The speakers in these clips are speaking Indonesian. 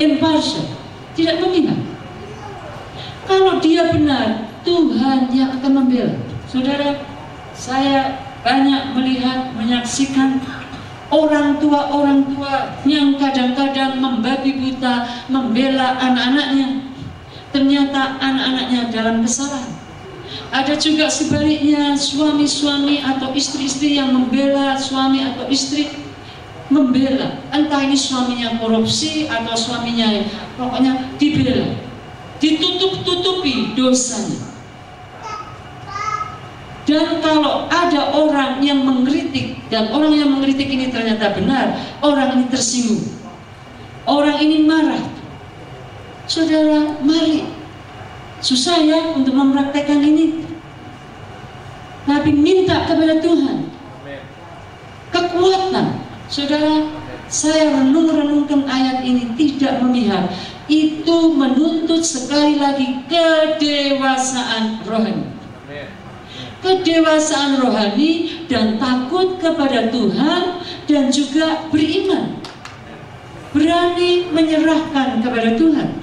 impartial, tidak memihak. Kalau dia benar, Tuhan yang akan membela. Saudara, saya banyak melihat, menyaksikan orang tua yang kadang-kadang membabi buta membela anak-anaknya. Ternyata anak-anaknya dalam kesalahan. Ada juga sebaliknya, suami-suami atau istri-istri yang membela suami atau istri, membela, entah ini suaminya korupsi atau suaminya pokoknya dibela, ditutup-tutupi dosanya. Dan kalau ada orang yang mengkritik, dan orang yang mengkritik ini ternyata benar, orang ini tersinggung, orang ini marah. Saudara, mari, susah ya untuk mempraktekkan ini, tapi minta kepada Tuhan kekuatan. Saudara, saya renung-renungkan ayat ini, tidak memihak. Itu menuntut sekali lagi kedewasaan rohani. Kedewasaan rohani dan takut kepada Tuhan, dan juga beriman, berani menyerahkan kepada Tuhan.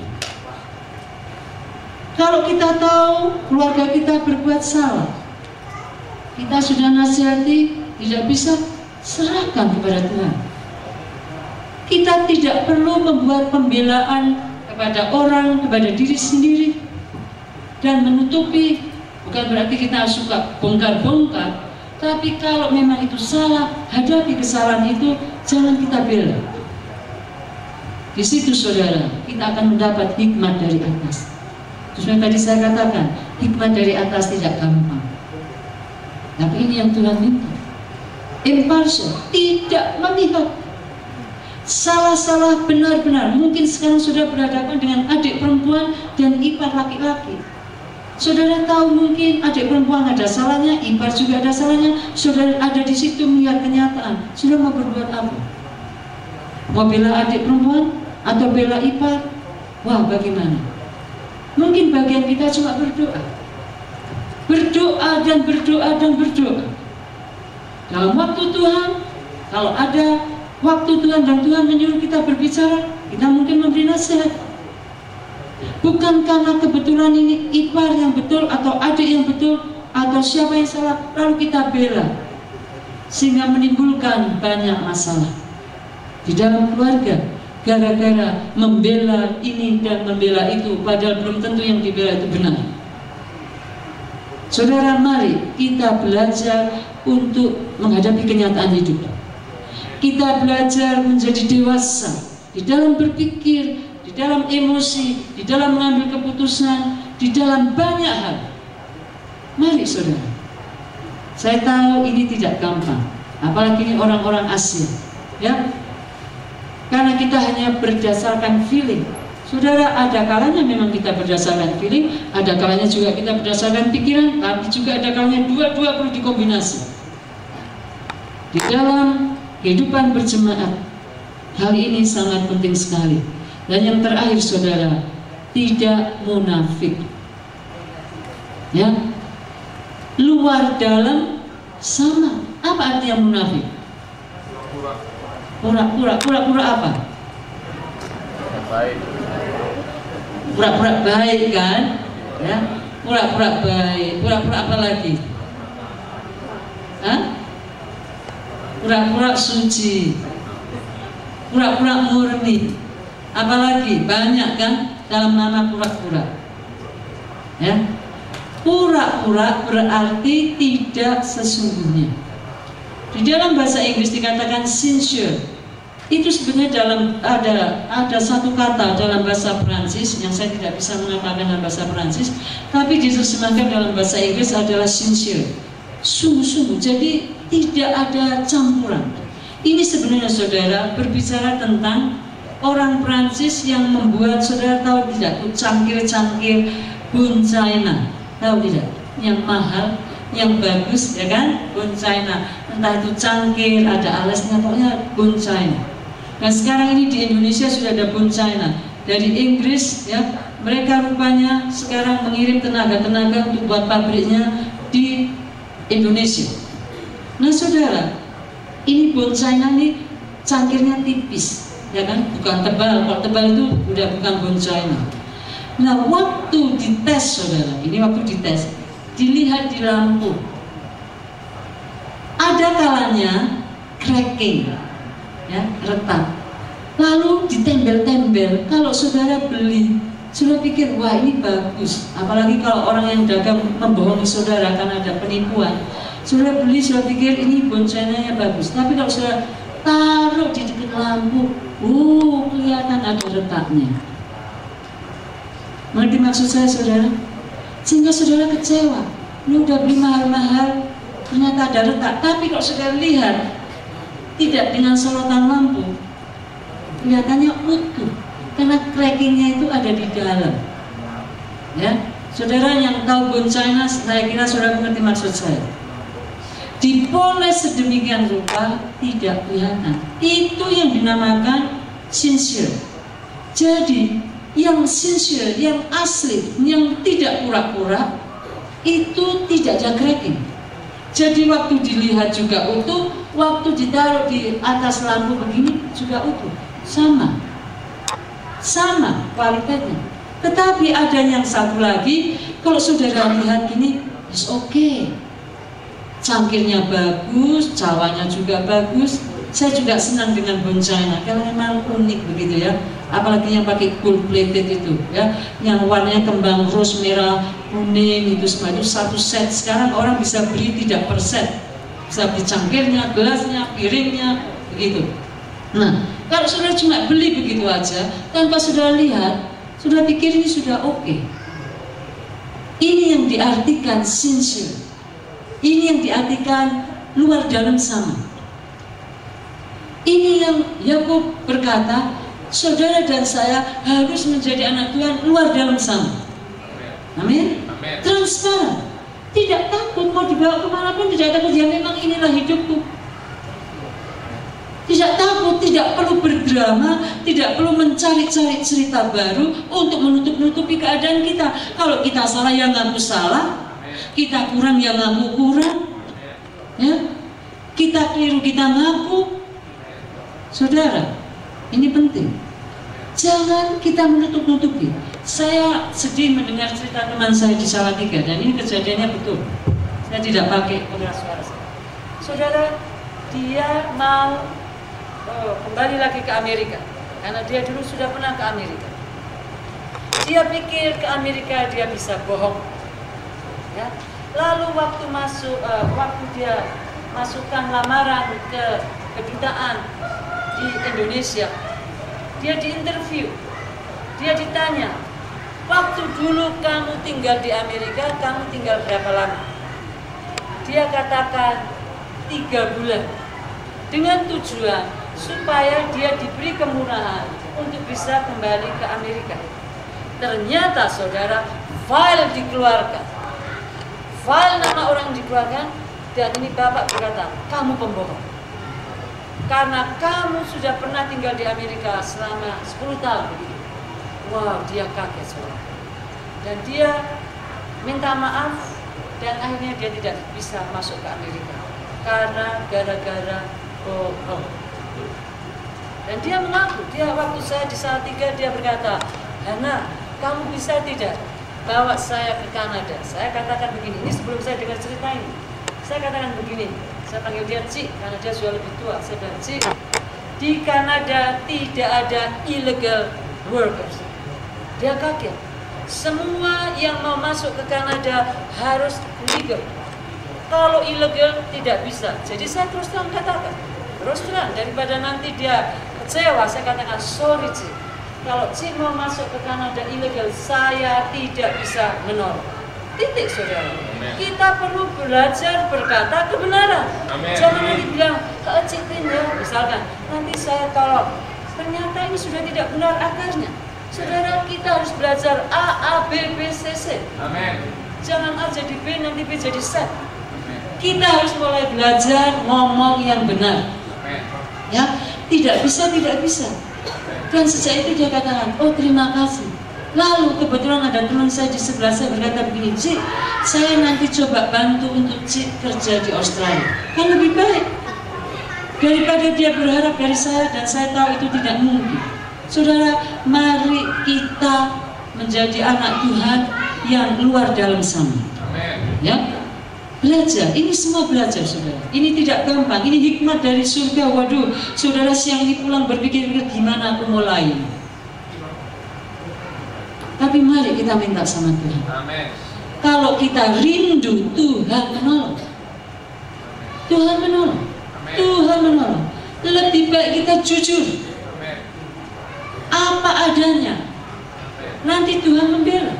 Kalau kita tahu keluarga kita berbuat salah, kita sudah nasihati, tidak bisa, serahkan kepada Tuhan. Kita tidak perlu membuat pembelaan kepada orang, kepada diri sendiri, dan menutupi. Bukan berarti kita suka bongkar-bongkar, tapi kalau memang itu salah, hadapi kesalahan itu, jangan kita bela. Di situ saudara, kita akan mendapat hikmat dari atas. Terus tadi saya katakan, hikmat dari atas tidak gampang, tapi ini yang Tuhan minta. Impartial, tidak memihak. Salah-salah, benar-benar. Mungkin sekarang sudah berhadapan dengan adik perempuan dan ipar laki-laki. Saudara tahu mungkin adik perempuan ada salahnya, ipar juga ada salahnya. Saudara ada di situ melihat kenyataan. Saudara mau berbuat apa? Mau bela adik perempuan atau bela ipar? Wah, bagaimana? Mungkin bagian kita cuma berdoa. Berdoa dan berdoa dan berdoa. Dalam waktu Tuhan, kalau ada waktu Tuhan dan Tuhan menyuruh kita berbicara, kita mungkin memberi nasihat. Bukan karena kebetulan ini ipar yang betul atau adik yang betul atau siapa yang salah, lalu kita bela, sehingga menimbulkan banyak masalah di dalam keluarga gara-gara membela ini dan membela itu, padahal belum tentu yang dibela itu benar. Saudara, mari kita belajar untuk menghadapi kenyataan hidup. Kita belajar menjadi dewasa di dalam berpikir, di dalam emosi, di dalam mengambil keputusan, di dalam banyak hal. Mari saudara, saya tahu ini tidak gampang, apalagi ini orang-orang Asia, ya. Karena kita hanya berdasarkan feeling. Saudara, ada kalanya memang kita berdasarkan feeling, ada kalanya juga kita berdasarkan pikiran, tapi juga ada kalanya dua-dua perlu dikombinasi. Di dalam kehidupan berjemaat, hal ini sangat penting sekali. Dan yang terakhir saudara, tidak munafik. Ya, luar dalam sama. Apa artinya munafik? Pura-pura apa? Baik. Pura-pura baik kan? Ya, pura-pura baik. Pura-pura apa lagi? Hah? Pura-pura suci, pura-pura murni. Apalagi banyak kan dalam nama pura-pura. Ya, pura-pura berarti tidak sesungguhnya. Di dalam bahasa Inggris dikatakan sincere. Itu sebenarnya dalam ada satu kata dalam bahasa Perancis yang saya tidak bisa mengatakan dalam bahasa Perancis, tapi diterjemahkan dalam bahasa Inggris adalah sincere, sungguh-sungguh. Jadi tidak ada campuran. Ini sebenarnya saudara berbicara tentang orang Perancis yang membuat, saudara tahu tidak, cangkir-cangkir Bun China, tahu tidak? Yang mahal, yang bagus, ya kan? Bun China, entah itu cangkir, ada alasnya, pokoknya Bun China. Nah sekarang ini di Indonesia sudah ada Bun China. Dari Inggris, ya, mereka rupanya sekarang mengirim tenaga-tenaga untuk buat pabriknya di Indonesia. Nah saudara, ini Bun China ini cangkirnya tipis, ya kan, bukan tebal. Kalau tebal itu udah bukan bone china. Nah, waktu dites saudara, ini waktu dites, dilihat di lampu, ada kalanya cracking, ya, retak. Lalu ditembel-tembel. Kalau saudara beli, sudah pikir wah ini bagus. Apalagi kalau orang yang dagang membohongi saudara karena ada penipuan. Sudah beli, sudah pikir ini bone china-nya bagus. Tapi kalau sudah taruh di dekat lampu, kelihatan ada retaknya. Mengerti maksud saya saudara? Sehingga saudara kecewa. Ini udah beli mahal-mahal, ternyata ada retak. Tapi kalau saudara lihat, tidak dengan sorotan lampu, kelihatannya utuh. Karena crackingnya itu ada di dalam. Ya, saudara yang tahu bone china, saya kira saudara mengerti maksud saya. Dipoles sedemikian rupa tidak kelihatan. Itu yang dinamakan sincere. Jadi yang sincere, yang asli, yang tidak pura-pura, itu tidak ada cracking. Jadi waktu dilihat juga utuh, waktu ditaruh di atas lampu begini juga utuh, sama kualitasnya. Tetapi ada yang satu lagi, kalau saudara lihat ini, it's okay. Cangkirnya bagus, cawanya juga bagus. Saya juga senang dengan bone china karena memang unik begitu ya. Apalagi yang pakai gold plated itu ya, yang warnanya kembang rose, merah, kuning itu semua itu satu set. Sekarang orang bisa beli tidak per set, bisa beli cangkirnya, gelasnya, piringnya begitu. Nah, kalau sudah cuma beli begitu aja tanpa sudah lihat, sudah pikir ini sudah oke. Ini yang diartikan sincere. Ini yang diartikan luar dalam sama. Ini yang Yakub berkata, saudara dan saya harus menjadi anak Tuhan luar dalam sama. Amin. Transparan, tidak takut mau dibawa kemanapun, tidak takut. Ya memang inilah hidupku. Tidak takut, tidak perlu berdrama, tidak perlu mencari-cari cerita baru untuk menutup-nutupi keadaan kita. Kalau kita salah ya ngaku salah, kita kurang ya ngaku kurang, ya, kita keliru kita ngaku. Saudara, ini penting. Jangan kita menutup-nutupi. Saya sedih mendengar cerita teman saya di Salatiga, dan ini kejadiannya betul. Saya tidak pakai pengeras suara. Saudara, dia mau kembali lagi ke Amerika karena dia dulu sudah pernah ke Amerika. Dia pikir ke Amerika dia bisa bohong, ya. Lalu waktu dia masukkan lamaran ke kedutaan di Indonesia, dia diinterview, dia ditanya, waktu dulu kamu tinggal di Amerika, kamu tinggal berapa lama? Dia katakan 3 bulan, dengan tujuan supaya dia diberi kemurahan untuk bisa kembali ke Amerika. Ternyata saudara, file dikeluarkan, file nama orang dikeluarkan, dan ini bapak berkata, kamu pembohong. Karena kamu sudah pernah tinggal di Amerika selama 10 tahun begitu. Wow, dia kaget saudara. Dan dia minta maaf, dan akhirnya dia tidak bisa masuk ke Amerika karena gara-gara bohong. Dan dia mengaku, dia waktu saya di Salatiga dia berkata, Hana, kamu bisa tidak bawa saya ke Kanada? Saya katakan begini, ini sebelum saya dengar cerita ini. Saya katakan begini, saya panggil dia Cik karena dia sudah lebih tua. Saya bilang, Cik, di Kanada tidak ada illegal workers. Dia kaget. Semua yang mau masuk ke Kanada harus legal. Kalau ilegal tidak bisa. Jadi saya terus terang katakan, terus terang, daripada nanti dia kecewa, saya katakan, sorry Cik, kalau Cik mau masuk ke Kanada ilegal, saya tidak bisa menolong. Titik saudara. Kita perlu belajar berkata kebenaran. Amen. Jangan lagi bilang, kalau Cik tinggal, misalkan, nanti saya tolong. Ternyata ini sudah tidak benar akarnya. Saudara, kita harus belajar A, B, B, C, C. Amen. Jangan A jadi B, nanti B jadi C. Kita harus mulai belajar ngomong yang benar. Amen. Ya, tidak bisa. Dan sejak itu dia katakan, oh terima kasih. Lalu kebetulan ada teman saya di sebelah saya berkata begini, Cik, saya nanti coba bantu untuk Cik kerja di Australia. Kan lebih baik. daripada dia berharap dari saya, dan saya tahu itu tidak mungkin. Saudara, mari kita menjadi anak Tuhan yang luar dalam sana. Ya, belajar. Ini semua belajar, saudara. Ini tidak gampang. Ini hikmat dari surga. Waduh, saudara siang ini pulang berpikir-pikir gimana aku mulai. Tapi mari kita minta sama Tuhan. Amin. Kalau kita rindu, Tuhan menolong. Tuhan menolong. Tuhan menolong. Lebih baik kita jujur. Apa adanya. Nanti Tuhan membela.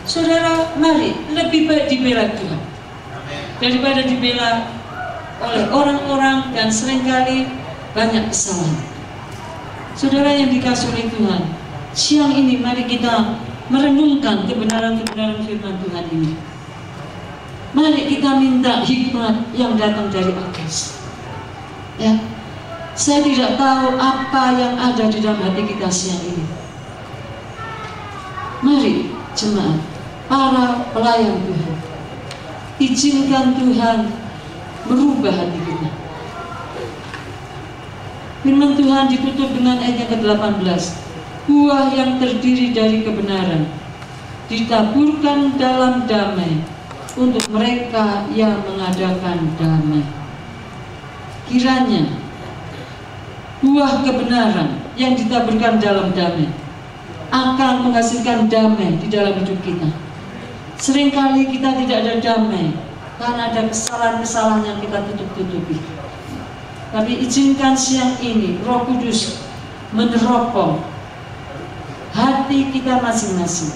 Saudara, mari lebih baik dibela Tuhan daripada dibela oleh orang-orang dan seringkali banyak kesalahan. Saudara yang dikasihi oleh Tuhan, siang ini mari kita merenungkan kebenaran-kebenaran firman Tuhan ini. Mari kita minta hikmat yang datang dari atas. Ya, saya tidak tahu apa yang ada di dalam hati kita siang ini. Mari jemaat, para pelayan Tuhan, izinkan Tuhan merubah hati kita. Firman Tuhan ditutup dengan ayat yang ke-18. Buah yang terdiri dari kebenaran ditaburkan dalam damai untuk mereka yang mengadakan damai. Kiranya buah kebenaran yang ditaburkan dalam damai akan menghasilkan damai di dalam hidup kita. Seringkali kita tidak ada damai karena ada kesalahan-kesalahan yang kita tutup-tutupi. Tapi izinkan siang ini Roh Kudus meneropong hati kita masing-masing.